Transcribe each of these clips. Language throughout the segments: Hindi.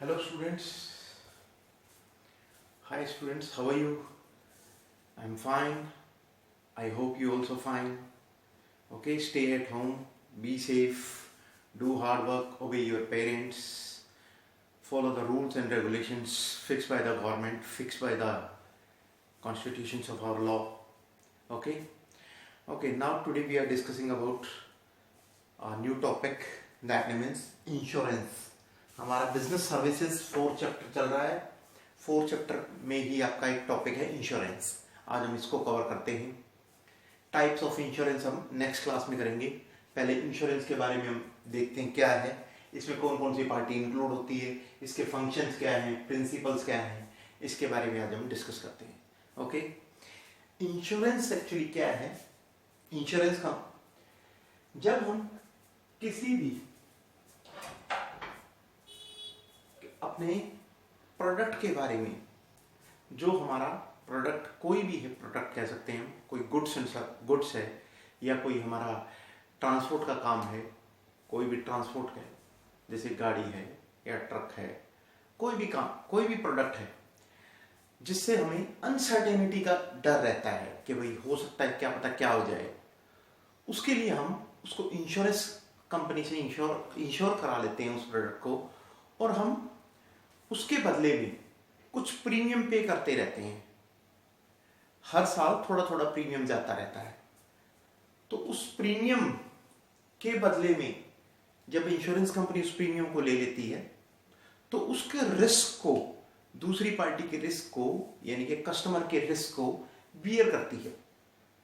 Hello students. Hi students, how are you? I'm fine. I hope you also fine. Okay, stay at home, be safe, do hard work, obey your parents, follow the rules and regulations fixed by the government, fixed by the constitutions of our law. Okay? Okay, now today we are discussing about a new topic that means insurance. हमारा बिजनेस सर्विसेज 4 चैप्टर चल रहा है। 4 चैप्टर में ही आपका एक टॉपिक है इंश्योरेंस। आज हम इसको कवर करते हैं। टाइप्स ऑफ इंश्योरेंस हम नेक्स्ट क्लास में करेंगे। पहले इंश्योरेंस के बारे में हम देखते हैं क्या है, इसमें कौन कौन सी पार्टी इंक्लूड होती है, इसके फंक्शंस क्या हैं, प्रिंसिपल्स क्या हैं, इसके बारे में आज हम डिस्कस करते हैं। ओके, इंश्योरेंस एक्चुअली क्या है? इंश्योरेंस का जब हम किसी भी अपने प्रोडक्ट के बारे में, जो हमारा प्रोडक्ट कोई भी है, प्रोडक्ट कह सकते हैं, कोई गुड्स है या कोई हमारा ट्रांसपोर्ट का काम है, कोई भी ट्रांसपोर्ट का है, जैसे गाड़ी है या ट्रक है, कोई भी काम, कोई भी प्रोडक्ट है जिससे हमें अनसर्टेनिटी का डर रहता है कि भाई हो सकता है, क्या पता क्या हो जाए, उसके लिए हम उसको इंश्योरेंस कंपनी से इंश्योर करा लेते हैं उस प्रोडक्ट को, और हम उसके बदले में कुछ प्रीमियम पे करते रहते हैं। हर साल थोड़ा थोड़ा प्रीमियम जाता रहता है। तो उस प्रीमियम के बदले में जब इंश्योरेंस कंपनी उस प्रीमियम को ले लेती है तो उसके रिस्क को, दूसरी पार्टी के रिस्क को, यानी कि कस्टमर के रिस्क को बियर करती है।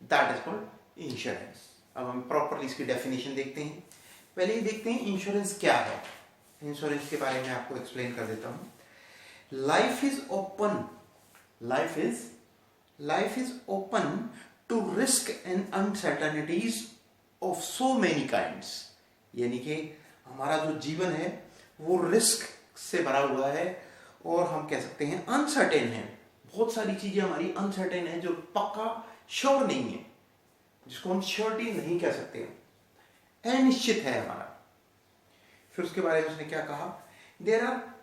That is called insurance. अब हम प्रॉपरली इसकी डेफिनेशन देखते हैं। पहले ही देखते हैं इंश्योरेंस क्या है। इंश्योरेंस के बारे में आपको एक्सप्लेन कर देता हूं। Life is open to risk and uncertainties of so many kinds. यानी कि हमारा जो जीवन है वो रिस्क से भरा हुआ है, और हम कह सकते हैं अनसर्टेन है। बहुत सारी चीजें हमारी अनसर्टेन है, जो पक्का श्योर नहीं है, जिसको हम श्योरिटी नहीं कह सकते, अनिश्चित है हमारा। फिर उसके बारे में उसने क्या कहा? There are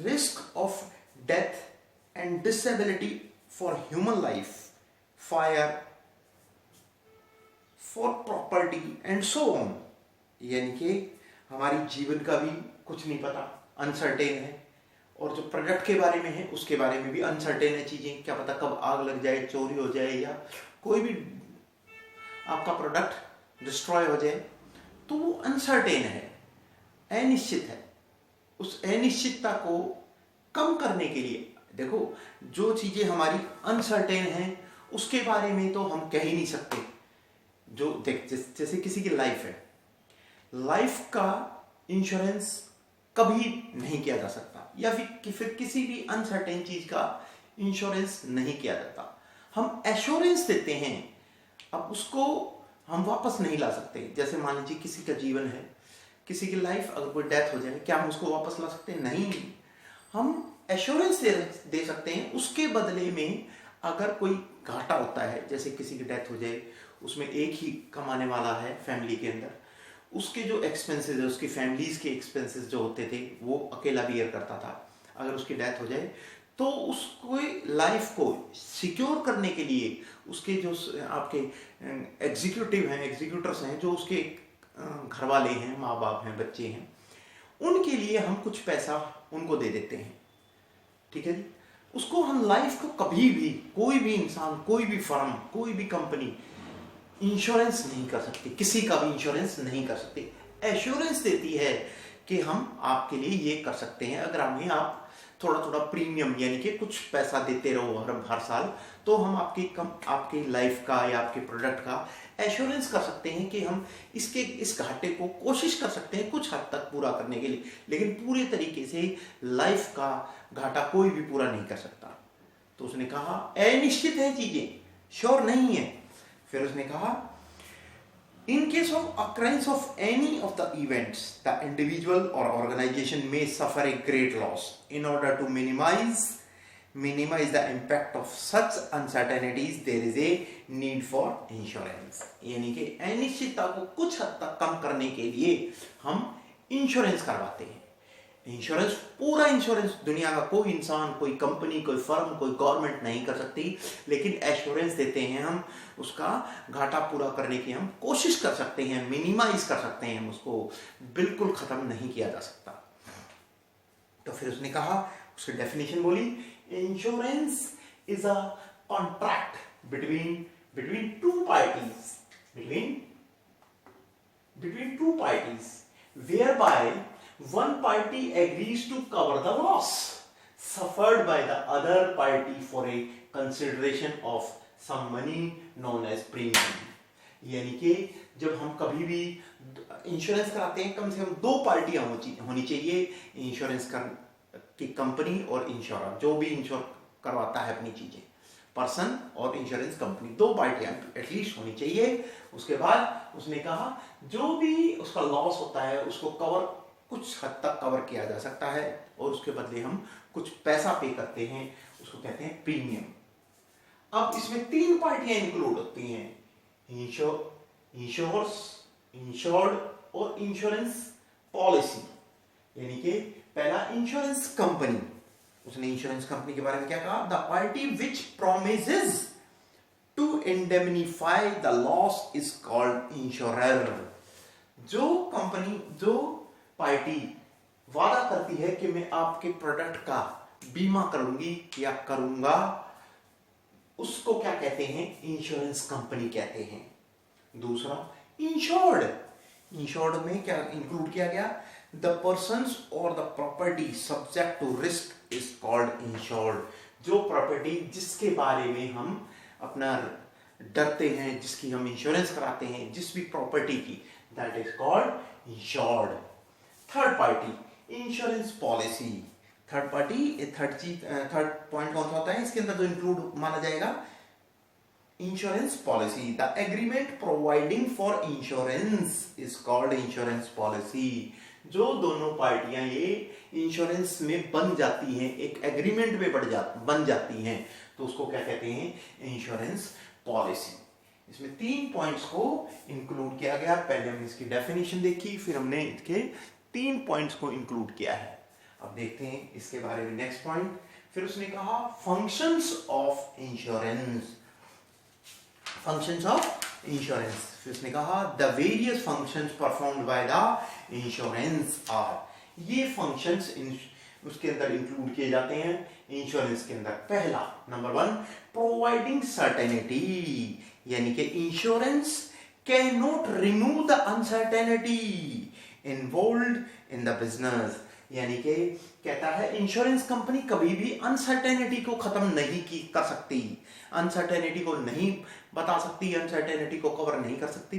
risk of death and disability for human life, fire, for property and so on. यानी कि हमारी जीवन का भी कुछ नहीं पता, अनसर्टेन है, और जो प्रोडक्ट के बारे में है उसके बारे में भी अनसर्टेन है चीजें, क्या पता कब आग लग जाए, चोरी हो जाए, या कोई भी आपका प्रोडक्ट डिस्ट्रॉय हो जाए, तो वो अनसर्टेन है, अनिश्चित है। उस अनिश्चितता को कम करने के लिए, देखो जो चीजें हमारी अनसर्टेन हैं उसके बारे में तो हम कह ही नहीं सकते। जो देख, जैसे किसी की लाइफ है, लाइफ का इंश्योरेंस कभी नहीं किया जा सकता, या फिर किसी भी अनसर्टेन चीज का इंश्योरेंस नहीं किया जाता। हम एश्योरेंस देते हैं, अब उसको हम वापस नहीं ला सकते। जैसे मान लीजिए किसी का जीवन है, किसी की लाइफ, अगर कोई डेथ हो जाए, क्या हम उसको वापस ला सकते हैं? नहीं। हम एश्योरेंस दे सकते हैं। उसके बदले में अगर कोई घाटा होता है, जैसे किसी की डेथ हो जाए, उसमें एक ही कमाने वाला है फैमिली के अंदर, उसके जो एक्सपेंसेस है, उसकी फैमिलीज के एक्सपेंसेस जो होते थे वो अकेला बियर करता था। अगर उसकी डेथ हो जाए तो उसको लाइफ को सिक्योर करने के लिए उसके जो आपके एग्जीक्यूटर्स हैं, जो उसके घर वाले हैं, माँ बाप हैं, बच्चे हैं, उनके लिए हम कुछ पैसा उनको दे देते हैं। ठीक है जी। उसको हम लाइफ को कभी भी, कोई भी इंसान, कोई भी फर्म, कोई भी कंपनी इंश्योरेंस नहीं कर सकती, किसी का भी इंश्योरेंस नहीं कर सकती। एश्योरेंस देती है कि हम आपके लिए ये कर सकते हैं। अगर हमें आप थोड़ा थोड़ा प्रीमियम, यानी कि कुछ पैसा देते रहो हर साल, तो हम आपकी लाइफ का या आपके प्रोडक्ट का एश्योरेंस कर सकते हैं कि हम इस घाटे को कोशिश कर सकते हैं कुछ हद तक पूरा करने के लिए, लेकिन पूरे तरीके से लाइफ का घाटा कोई भी पूरा नहीं कर सकता। तो उसने कहा अनिश्चित है चीजें, श्योर नहीं है। फिर उसने कहा in case of occurrence of any of the events, the individual or organization may suffer a great loss. In order to minimize the impact of such uncertainties, there is a need for insurance. यानी कि अनिश्चितता को कुछ हद तक कम करने के लिए हम इंश्योरेंस करवाते हैं। इंश्योरेंस, पूरा इंश्योरेंस दुनिया का कोई इंसान, कोई कंपनी, कोई फर्म, कोई गवर्नमेंट नहीं कर सकती, लेकिन एश्योरेंस देते हैं हम, उसका घाटा पूरा करने की हम कोशिश कर सकते हैं, मिनिमाइज कर सकते हैं, उसको बिल्कुल खत्म नहीं किया जा सकता। तो फिर उसने कहा, उसकी डेफिनेशन बोली, insurance is a contract between two parties, between two parties whereby one party agrees to cover the loss suffered by the other party for a consideration of some money known as premium। यानी कि जब हम कभी भी इंश्योरेंस कराते हैं, कम से कम दो पार्टियां होनी चाहिए, इंश्योरेंस की कंपनी और इंश्योरर, जो भी इंश्योर करवाता है अपनी चीजें, पर्सन और इंश्योरेंस कंपनी, दो पार्टियां एटलीस्ट होनी चाहिए। उसके बाद उसने कहा जो भी उसका लॉस होता है उसको कवर, कुछ हद तक कवर किया जा सकता है, और उसके बदले हम कुछ पैसा पे करते हैं, उसको कहते हैं प्रीमियम। अब इसमें तीन पार्टियां इंक्लूड होती हैं, इंश्योर्ड और इंश्योरेंस पॉलिसी। यानी कि पहला इंश्योरेंस कंपनी, उसने इंश्योरेंस कंपनी के बारे में क्या कहा, the party which promises to indemnify the loss is called insurer. जो कंपनी, जो पार्टी वादा करती है कि मैं आपके प्रोडक्ट का बीमा करूंगी या करूंगा, उसको क्या कहते हैं, इंश्योरेंस कंपनी कहते हैं। दूसरा इंश्योर्ड में क्या इंक्लूड किया गया, द पर्सन्स और the property subject to risk is called insured. जो प्रॉपर्टी जिसके बारे में हम अपना डरते हैं, जिसकी हम इंश्योरेंस कराते हैं, जिस भी प्रॉपर्टी की, that is called insured. Third party insurance policy. Third party, third point कौन सा होता है इसके अंदर जो इंक्लूड माना जाएगा, insurance policy. The agreement providing for insurance is called insurance policy. जो दोनों पार्टियां ये इंश्योरेंस में बन जाती हैं, एक एग्रीमेंट में बन जाती हैं, तो उसको क्या कहते हैं, इंश्योरेंस पॉलिसी। इसमें तीन पॉइंट्स को इंक्लूड किया गया। पहले हमने इसकी डेफिनेशन देखी, फिर हमने इसके तीन पॉइंट्स को इंक्लूड किया है। अब देखते हैं इसके बारे में नेक्स्ट पॉइंट। फिर उसने कहा functions of insurance, functions of insurance. फिर उसने कहा the various functions performed by the insurance are. ये फंक्शंस उसके अंदर इंक्लूड किए जाते हैं इंश्योरेंस के अंदर। पहला, नंबर वन, प्रोवाइडिंग सर्टेनिटी, यानी कि insurance can not remove the uncertainty involved in the business. यानी कि कहता है इंश्योरेंस कंपनी कभी भी अनसर्टेनिटी को खत्म नहीं कर सकती, अनसर्टेनिटी को नहीं बता सकती, अनसर्टेनिटी को कवर नहीं कर सकती,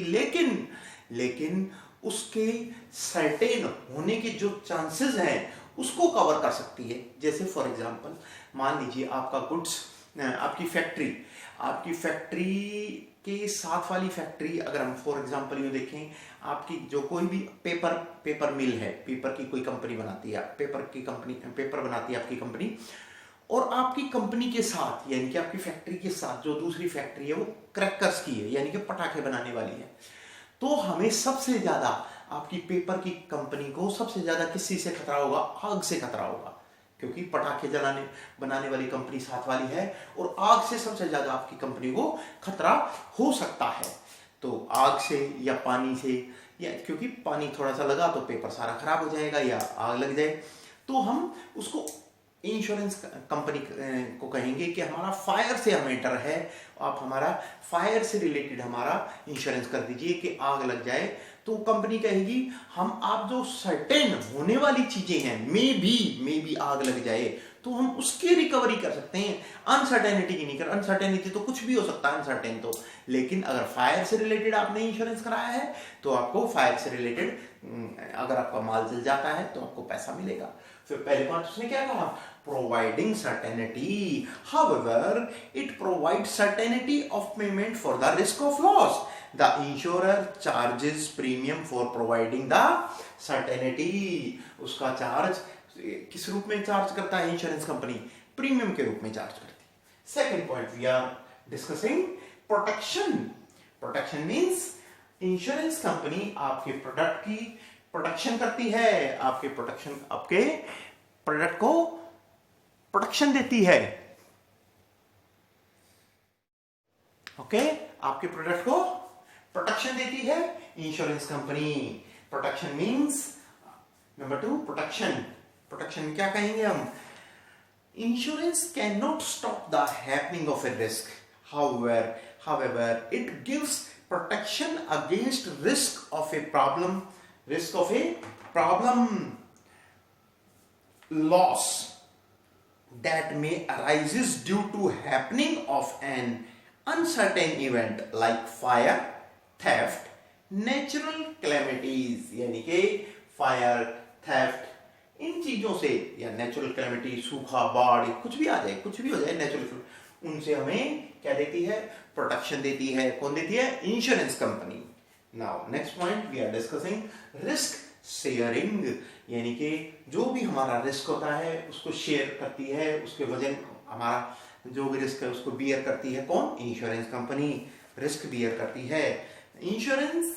लेकिन उसके सर्टेन होने के जो चांसेस हैं उसको कवर कर सकती है। जैसे फॉर एग्जांपल मान लीजिए आपका गुड्स, आपकी फैक्ट्री के साथ वाली फैक्ट्री, अगर हम फॉर एग्जांपल ये देखें, आपकी जो कोई भी पेपर मिल है, पेपर की कोई कंपनी बनाती है, पेपर बनाती है आपकी कंपनी, और आपकी कंपनी के साथ, यानी कि आपकी फैक्ट्री के साथ जो दूसरी फैक्ट्री है वो क्रैकर्स की है, यानी कि पटाखे बनाने वाली है, तो हमें सबसे ज्यादा आपकी पेपर की कंपनी को सबसे ज्यादा किस चीज से खतरा होगा, आग से खतरा होगा, क्योंकि पटाखे बनाने वाली कंपनी साथ वाली है, और आग से सबसे ज्यादा आपकी कंपनी को खतरा हो सकता है। तो आग से या पानी से, या क्योंकि पानी थोड़ा सा लगा तो पेपर सारा खराब हो जाएगा या आग लग जाए, तो हम उसको इंश्योरेंस कंपनी को कहेंगे कि हमारा फायर से हमें डर है, आप हमारा फायर से रिलेटेड हमारा इंश्योरेंस कर दीजिए कि आग लग जाए। तो कंपनी कहेगी हम, आप जो सर्टेन होने वाली चीजें हैं, मे बी आग लग जाए, तो हम उसकी रिकवरी कर सकते हैं, अनसर्टेनिटी की नहीं कर। अनसर्टेनिटी तो कुछ भी हो सकता है, अनसर्टेन तो, लेकिन अगर फायर से रिलेटेड आपने इंश्योरेंस कराया है तो आपको फायर से रिलेटेड, अगर आपका माल जल जाता है तो आपको पैसा मिलेगा। फिर पहली बात उसने क्या कहा, providing certainty, however it provides certainty of payment for the risk of loss. The insurer charges premium for providing the certainty. उसका चार्ज किस रूप में चार्ज करता है इंश्योरेंस कंपनी, प्रीमियम के रूप में चार्ज करती है। Second point we are discussing protection. Protection means insurance company आपके प्रोडक्ट की प्रोटेक्शन करती है, आपके प्रोडक्ट को प्रोटेक्शन देती है। ओके, आपके प्रोडक्ट को प्रोटेक्शन देती है insurance company. Protection means number 2 protection. Protection क्या कहेंगे हम? Insurance cannot stop the happening of a risk. However, it gives protection against risk of a problem loss that may arises due to happening of an uncertain event like fire, theft, natural calamities, यानी कि फायर, थेफ्ट, इन चीजों से, या नेचुरल कैलेमिटी, सूखा, बाढ़, कुछ भी आ जाए, कुछ भी हो जाए नेचुरल, उनसे हमें क्या देती है? प्रोटेक्शन देती है। कौन देती है? Insurance company. Now next point we are discussing risk sharing, यानी कि जो भी हमारा रिस्क होता है उसको शेयर करती है, उसके वजन, हमारा जो भी रिस्क है उसको बियर करती है कौन? इंश्योरेंस कंपनी रिस्क बियर करती है। Insurance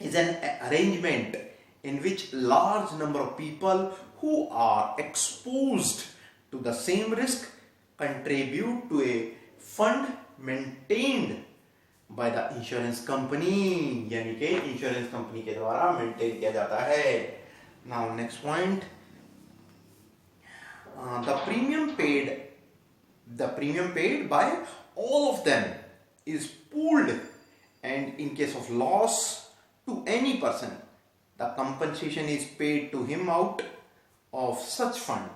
is an arrangement in which large number of people who are exposed to the same risk contribute to a fund maintained by the insurance company, यानी कि इंश्योरेंस कंपनी के द्वारा मेंटेन किया जाता है। Now next point, the premium paid by all of them is pooled, and in case of loss to any person, the compensation is paid to him out of such fund.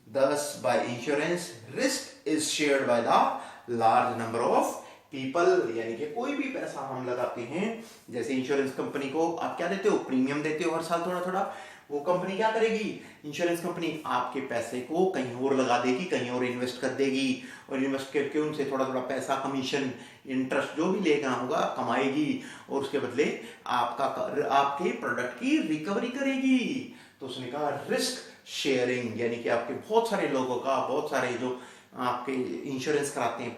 Thus, by insurance, risk is shared by the large number of people, यानी कि कोई भी पैसा हम लगाते हैं, जैसे इंश्योरेंस कंपनी को आप क्या देते हो? प्रीमियम देते हो हर साल थोड़ा थोड़ा। वो कंपनी क्या करेगी? इंश्योरेंस कंपनी आपके पैसे को कहीं और लगा देगी, कहीं और इन्वेस्ट कर देगी, और इन्वेस्ट करके उनसे थोड़ा थोड़ा पैसा, कमीशन, इंटरेस्ट जो भी लेना होगा कमाएगी, और उसके बदले आपके प्रोडक्ट की रिकवरी करेगी। तो उसने कहा रिस्क शेयरिंग, यानी कि आपके बहुत सारे लोगों का, बहुत सारे जो आपके इंश्योरेंस कराते हैं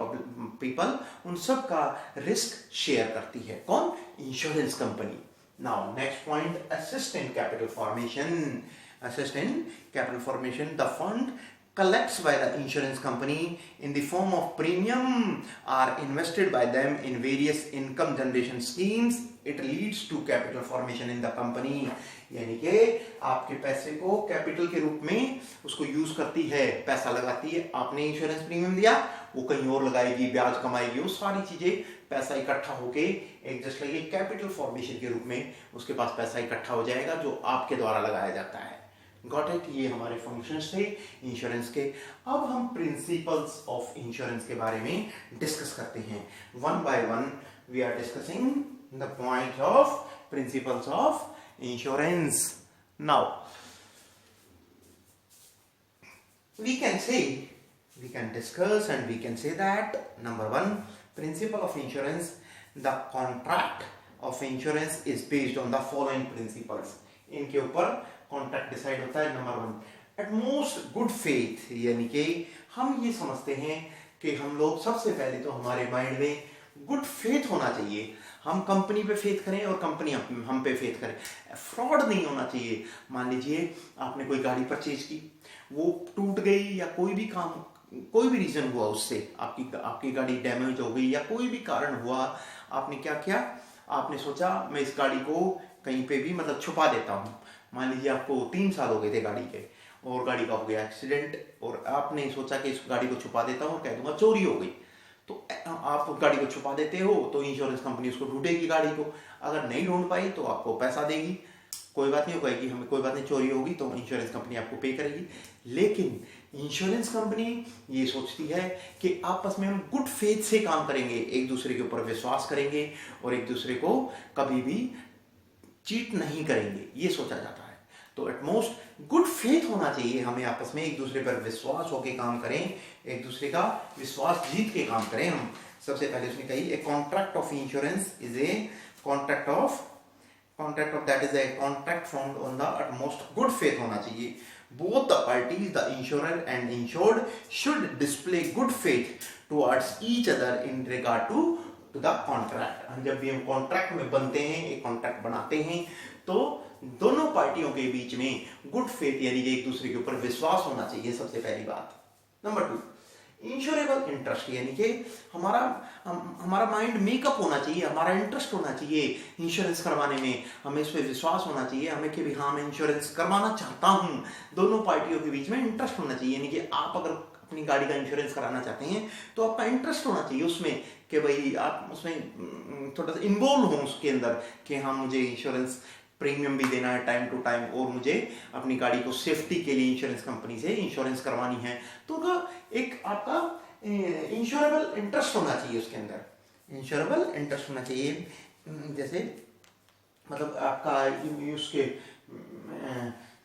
पीपल, उन सब का रिस्क शेयर करती है कौन? Insurance company. Now next point, assist in capital formation. Assist in capital formation. The fund collects by the insurance company in the form of premium are invested by them in various income generation schemes. It leads to capital formation in the company. यानी कि आपके पैसे को कैपिटल के रूप में उसको यूज करती है, पैसा लगाती है। आपने इंश्योरेंस प्रीमियम दिया, वो कहीं और लगाएगी, ब्याज कमाएगी, वो सारी चीजें पैसा इकट्ठा होके एक जस्ट लाइक कैपिटल फॉर्मेशन के रूप में उसके पास पैसा इकट्ठा हो जाएगा जो आपके द्वारा लगाया जाता है। Got it? ये हमारे फंक्शंस थे इंश्योरेंस के। अब हम प्रिंसिपल्स ऑफ इंश्योरेंस के बारे में डिस्कस करते हैं। One by one we are discussing the point of principles of insurance. Now we can discuss and we can say that number 1 principle of insurance, the contract of insurance is based on the following principles. इनके ऊपर कॉन्ट्रैक्ट डिसाइड होता है। नंबर 1 एटमोस्ट गुड फेथ, यानी कि हम ये समझते हैं कि हम लोग सबसे पहले तो हमारे माइंड में गुड फेथ होना चाहिए। हम कंपनी पे फेथ करें और कंपनी हम पे फेथ करे। फ्रॉड नहीं होना चाहिए। मान लीजिए आपने कोई गाड़ी परचेज की, वो टूट गई या कोई भी काम, कोई भी रीजन हुआ उससे आपकी गाड़ी डैमेज हो गई या कोई भी कारण हुआ, आपने क्या किया? आपने सोचा मैं इस गाड़ी को कहीं पे भी मतलब छुपा देता हूँ। मान लीजिए आपको 3 साल हो गए थे गाड़ी के और गाड़ी का हो गया एक्सीडेंट, और आपने सोचा कि इस गाड़ी को छुपा देता हूँ और कह दूंगा चोरी हो गई। तो आप गाड़ी को छुपा देते हो तो इंश्योरेंस कंपनी उसको ढूंढेगी गाड़ी को। अगर नहीं ढूंढ पाई तो आपको पैसा देगी, कोई बात नहीं, कहेगी हमें कोई बात नहीं, चोरी होगी तो इंश्योरेंस कंपनी आपको पे करेगी। लेकिन इंश्योरेंस कंपनी ये सोचती है कि आपस में हम गुड फेथ से काम करेंगे, एक दूसरे के ऊपर विश्वास करेंगे और एक दूसरे को कभी भी चीट नहीं करेंगे, ये सोचा जाता है। तो एटमोस्ट गुड फेथ होना चाहिए, हमें आपस में एक दूसरे पर विश्वास होकर काम करें, एक दूसरे का विश्वास जीत के काम करें हम। सबसे पहले उसने कही a contract of insurance is a contract of that is a contract found on the utmost good faith होना चाहिए। Both the parties, the insurer and insured, should display good faith towards each other in regard to the contract. जब भी हम कॉन्ट्रैक्ट में बनते हैं, एक कॉन्ट्रैक्ट बनाते हैं, तो पार्टियों के बीच में गुड फेथ यानी कि एक दूसरे के ऊपर विश्वास होना चाहिए, सबसे पहली बात। नंबर 2, इंश्योरेबल इंटरेस्ट यानी कि हमारा माइंड मेकअप होना चाहिए, हमारा इंटरेस्ट होना चाहिए इंश्योरेंस करवाने में, हमें इस पर विश्वास होना चाहिए हमें कि भी हाँ मैं इंश्योरेंस करवाना चाहता हूँ। दोनों पार्टियों के बीच में इंटरेस्ट होना चाहिए, यानी कि आप अगर अपनी गाड़ी का इंश्योरेंस कराना चाहते हैं तो आपका इंटरेस्ट होना चाहिए उसमें कि भाई आप उसमें थोड़ा सा इन्वॉल्व हो उसके अंदर कि हाँ मुझे इंश्योरेंस प्रीमियम भी देना है टाइम टू टाइम, और मुझे अपनी गाड़ी को सेफ्टी के लिए इंश्योरेंस कंपनी से इंश्योरेंस करवानी है। तो उनका एक आपका इंश्योरेबल इंटरेस्ट होना चाहिए उसके अंदर, इंश्योरेबल इंटरेस्ट होना चाहिए। जैसे मतलब आपका उसके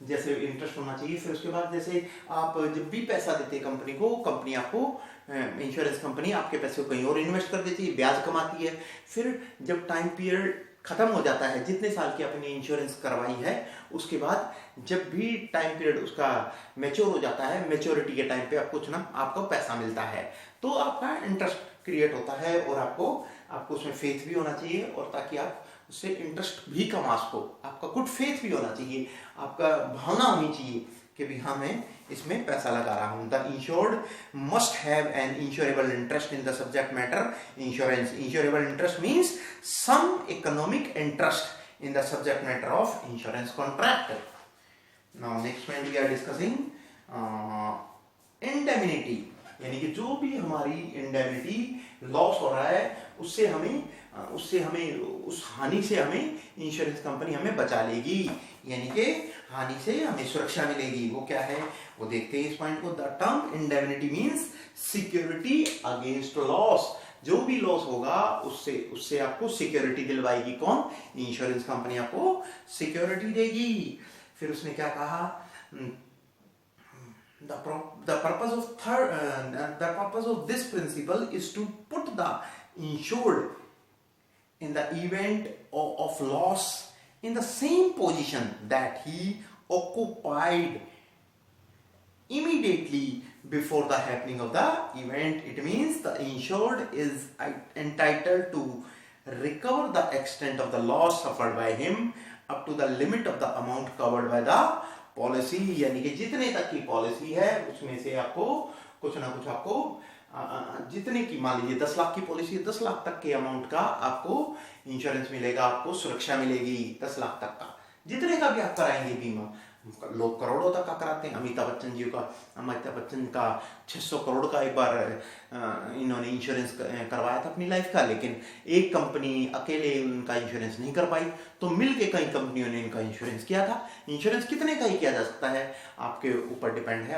जैसे इंटरेस्ट होना चाहिए। फिर उसके बाद जैसे आप जब भी पैसा देते हैं कंपनी को, कंपनी आपको इंश्योरेंस कंपनी आपके पैसे को कहीं और इन्वेस्ट कर देती है, ब्याज कमाती है। फिर जब टाइम पीरियड खत्म हो जाता है, जितने साल की आपने इंश्योरेंस करवाई है, उसके बाद जब भी टाइम पीरियड उसका मैच्योर हो जाता है, मैच्योरिटी के टाइम पे आपको कुछ ना आपको पैसा मिलता है, तो आपका इंटरेस्ट क्रिएट होता है और आपको उसमें फेथ भी होना चाहिए, और ताकि आप उससे इंटरेस्ट भी कमा सको, आपका गुड फेथ भी होना चाहिए, आपका भावना होनी चाहिए कि भी हाँ मैं इसमें पैसा लगा रहा हूं। The insured must have an insurable interest in the subject matter insurance. Insurable interest means some economic interest in the subject matter of insurance contract. Now next point we are discussing indemnity, यानी कि जो भी हमारी इंडेमिनिटी लॉस हो रहा है उससे हमें उस हानि से हमें इंश्योरेंस कंपनी हमें बचा लेगी, यानी कि हानि से हमें सुरक्षा मिलेगी। वो क्या है वो देखते हैं इस पॉइंट को। The term indemnity means security against loss, जो भी लॉस होगा उससे आपको सिक्योरिटी दिलवाएगी कौन? इंश्योरेंस कंपनी आपको सिक्योरिटी देगी। फिर उसने क्या कहा, the purpose of this principle is to put the insured in the event of loss in the same position that he occupied immediately before the happening of the event. It means the insured is entitled to recover the extent of the loss suffered by him up to the limit of the amount covered by the policy, यानी कि जितने तक की पॉलिसी है उसमें से आपको कुछ ना कुछ आपको जितने की, मान लीजिए 10 लाख की पॉलिसी है, 10 लाख तक के अमाउंट का आपको इंश्योरेंस मिलेगा, आपको सुरक्षा मिलेगी 10 लाख तक का, जितने का भी आप कराएंगे बीमा। लोग करोड़ों तक का कराते हैं। अमिताभ बच्चन का 600 करोड़ का एक बार इन्होंने इंश्योरेंस करवाया था अपनी लाइफ का, लेकिन एक कंपनी अकेले उनका इंश्योरेंस नहीं कर पाई, तो मिलके कई कंपनियों ने इनका इंश्योरेंस किया था। इंश्योरेंस कितने का ही किया जा सकता है, आपके ऊपर डिपेंड है,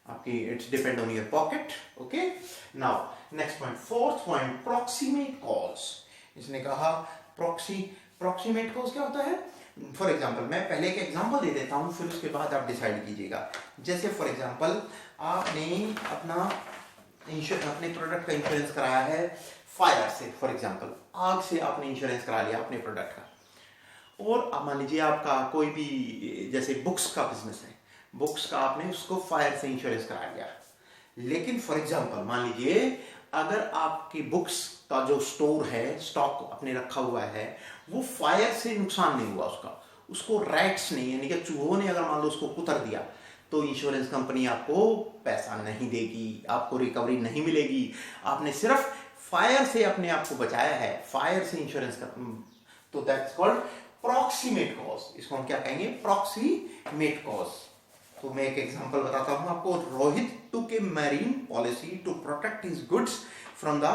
आपकी it's depend on your pocket. Okay, now next point, fourth point, proximate cause. इसने कहा प्रॉक्सिमेट कॉज क्या होता है? फॉर एग्जाम्पल, मैं पहले एक एग्जाम्पल दे देता हूँ, फिर उसके बाद आप डिसाइड कीजिएगा। जैसे फॉर एग्जाम्पल आपने अपने प्रोडक्ट का इंश्योरेंस कराया है फायर से, फॉर एग्जाम्पल आग से आपने इंश्योरेंस करा लिया अपने प्रोडक्ट का, और मान लीजिए आपका कोई भी जैसे बुक्स का बिजनेस है, बुक्स का आपने उसको फायर से इंश्योरेंस करा लिया। लेकिन फॉर एग्जाम्पल मान लीजिए अगर आपकी बुक्स का जो स्टोर है, स्टॉक अपने रखा हुआ है, वो फायर से नुकसान नहीं हुआ, उसको रैट्स ने यानी कि चूहों ने अगर मान लो उसको कुतर दिया, तो इंश्योरेंस कंपनी आपको पैसा नहीं देगी, आपको रिकवरी नहीं मिलेगी। आपने सिर्फ फायर से अपने आप को बचाया है, फायर से इंश्योरेंस का, तो दैट्स कॉल्ड प्रॉक्सिमेट कॉज। इसको हम क्या कहेंगे? Proximate cause. तो मैं एक एग्जांपल बताता हूं आपको। Rohit took a marine policy to protect his goods from the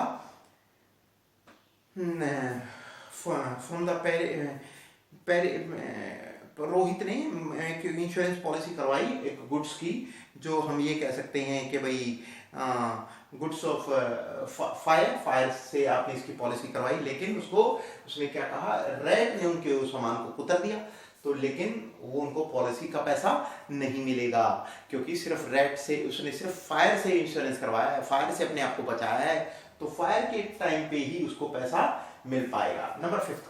Rohit ने इंश्योरेंस पॉलिसी करवाई एक गुड्स की, जो हम ये कह सकते हैं कि भाई गुड्स ऑफ फायर से आपने इसकी पॉलिसी करवाई, लेकिन उसने क्या कहा, रैट ने उनके उस सामान को कुतर दिया, तो लेकिन वो उनको पॉलिसी का पैसा नहीं मिलेगा, क्योंकि सिर्फ रैट से उसने सिर्फ फायर से इंश्योरेंस करवाया है, फायर से अपने आप को बचाया है, तो फायर के टाइम पे ही उसको पैसा मिल पाएगा। नंबर 5,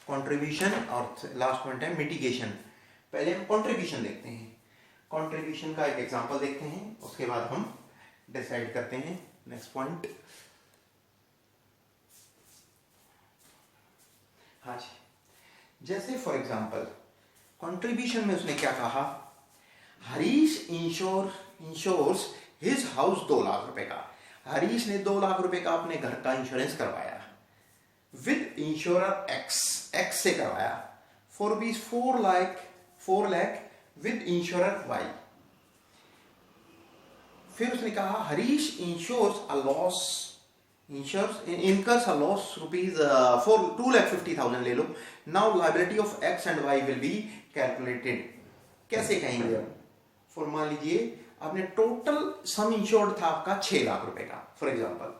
कंट्रीब्यूशन और लास्ट पॉइंट है मिटिगेशन। पहले हम कंट्रीब्यूशन देखते हैं। कंट्रीब्यूशन का एक एग्जांपल देखते हैं, उसके बाद हम डिसाइड करते हैं नेक्स्ट पॉइंट। हाँ जी, जैसे फॉर एग्जाम्पल कंट्रीब्यूशन में उसने क्या कहा, Harish insures his house 2 lakh रुपए का। हरीश ने 2 लाख रुपए का अपने घर का इंश्योरेंस करवाया विद इंश्योरर एक्स से करवाया, for rupees 4 lakh with insurer Y. फिर उसने कहा Harish incurs a loss rupees for 2,50,000 ले लो। Now liability of X and Y will be calculated. कैसे कहेंगे? फॉर मान लीजिए आपने टोटल सम इंश्योर्ड था आपका 6 लाख रुपए का, फॉर एग्जांपल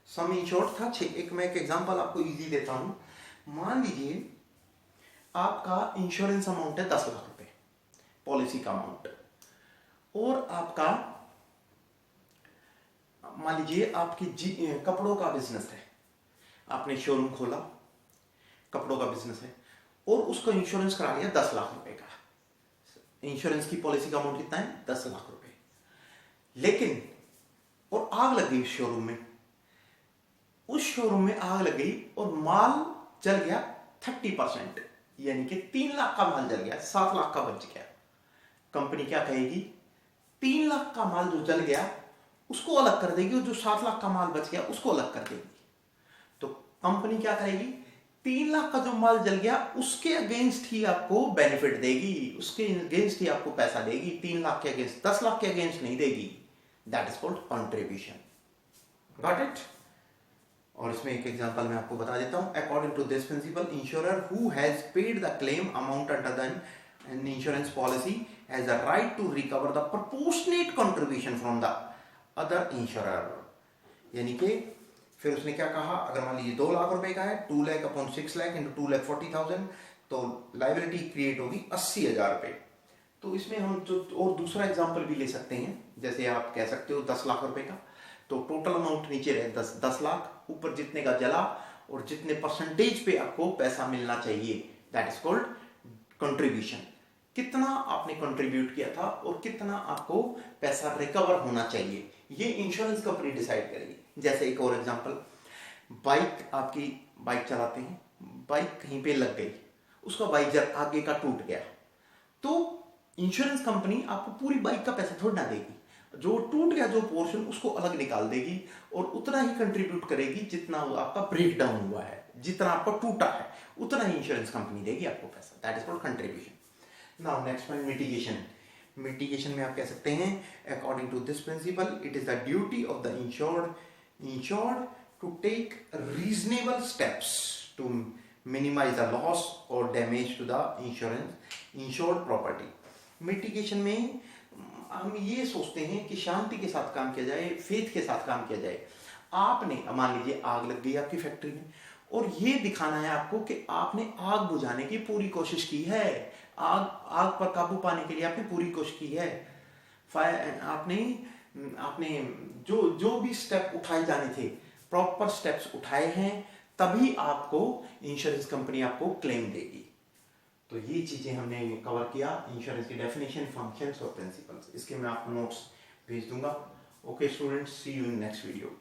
सम इंश्योर्ड था 6। मैं एक एग्जांपल आपको इजी देता हूं। मान लीजिए आपका इंश्योरेंस अमाउंट है 10 लाख रुपए, पॉलिसी का अमाउंट, और आपका मान लीजिए आपकी कपड़ों का बिजनेस है, आपने शोरूम खोला, कपड़ों का बिजनेस है, और उसका इंश्योरेंस करा लिया 10 लाख रुपए का। इंश्योरेंस की पॉलिसी का अमाउंट कितना है? 10 लाख रुपए। लेकिन और आग लग गई शोरूम में, उस शोरूम में आग लग गई और माल जल गया 30%, यानी कि 3 लाख का माल जल गया, 7 लाख का बच गया। कंपनी क्या कहेगी? 3 लाख का माल जो जल गया उसको अलग कर देगी, और जो 7 लाख का माल बच गया उसको अलग कर देगी। तो कंपनी क्या करेगी? 3 लाख का जो माल जल गया उसके अगेंस्ट ही आपको बेनिफिट देगी, उसके अगेंस्ट ही आपको पैसा देगी, 3 लाख के अगेंस्ट, 10 लाख के अगेंस्ट नहीं देगी। That is called contribution. Got it? और इसमें एक एग्जांपल मैं आपको बता देता हूं। According to this principle, insurer who has paid the claim amount under the insurance policy has a right to recover the proportionate contribution from the other insurer. यानी कि फिर उसने क्या कहा, अगर मान लीजिए 2 लाख रुपए का है, 2 लाख अपॉन 6 लाख इंटू 2,40,000, तो लाइबिलिटी क्रिएट होगी 80,000 रुपए। तो इसमें हम जो और दूसरा एग्जांपल भी ले सकते हैं, जैसे आप कह सकते हो 10 लाख रुपए का, तो टोटल अमाउंट नीचे रहे 10 लाख, ऊपर जितने का जला और जितने परसेंटेज पे आपको पैसा मिलना चाहिए, दैट इज कॉल्ड कंट्रीब्यूशन। कितना आपने कंट्रीब्यूट किया था और कितना आपको पैसा रिकवर होना चाहिए, ये इंश्योरेंस कंपनी डिसाइड करेगी। जैसे एक और एग्जांपल, आपकी बाइक चलाते हैं, बाइक कहीं पे लग गई, उसका वाइजर आगे का टूट गया, तो इंश्योरेंस कंपनी आपको पूरी बाइक का पैसा थोड़ा ना देगी, जो टूट गया जो पोर्शन उसको अलग निकाल देगी और उतना ही कंट्रीब्यूट करेगी जितना आपका ब्रेक डाउन हुआ है, जितना आपका टूटा है उतना ही इंश्योरेंस कंपनी देगी आपको पैसा। That is called contribution. Now next one, mitigation. Mitigation में आप कह सकते हैं, according to this principle, it is the duty of the insured to take reasonable steps to minimise the loss और damage to the insured property. Mitigation में हम ये सोचते हैं कि शांति के साथ काम किया जाए, फेथ के साथ काम किया जाए। आपने मान लीजिए आग लग गई आपकी फैक्ट्री में, और ये दिखाना है आपको कि आपने आग बुझाने की पूरी कोशिश की है, आग पर काबू पाने के लिए आपने पूरी कोशिश की है। आपने जो भी स्टेप उठाए जाने थे, प्रॉपर स्टेप्स उठाए हैं, तभी आपको इंश्योरेंस कंपनी आपको क्लेम देगी। तो ये चीजें हमने कवर किया, इंश्योरेंस की डेफिनेशन, फंक्शंस और प्रिंसिपल्स। इसके मैं आपको नोट्स भेज दूंगा। Okay students, see you in next video.